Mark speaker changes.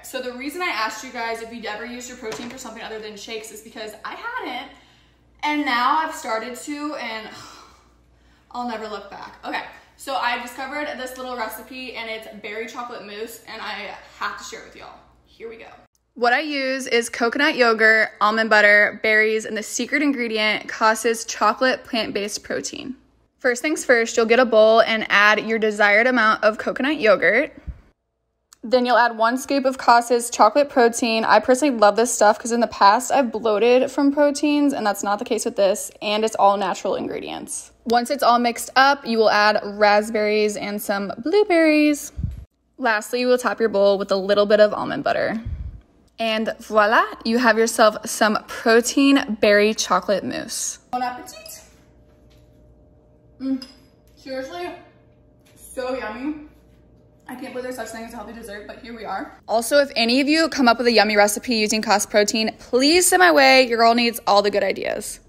Speaker 1: so the reason I asked you guys if you'd ever used your protein for something other than shakes is because I hadn't, and now I've started to, and I'll never look back. Okay, so I discovered this little recipe, and it's berry chocolate mousse, and I have to share it with y'all. Here we go. What I use is coconut yogurt, almond butter, berries, and the secret ingredient, Casa's chocolate plant-based protein. First things first, you'll get a bowl and add your desired amount of coconut yogurt. Then you'll add 1 scoop of Casa's chocolate protein. I personally love this stuff because in the past I've bloated from proteins, and that's not the case with this, and it's all natural ingredients. Once it's all mixed up, you will add raspberries and some blueberries. Lastly, you will top your bowl with a little bit of almond butter. And voila, you have yourself some protein berry chocolate mousse. Bon appetit. Seriously, so yummy. I can't believe there's such thing as a healthy dessert, but here we are. Also, if any of you come up with a yummy recipe using Casa protein, please send my way. Your girl needs all the good ideas.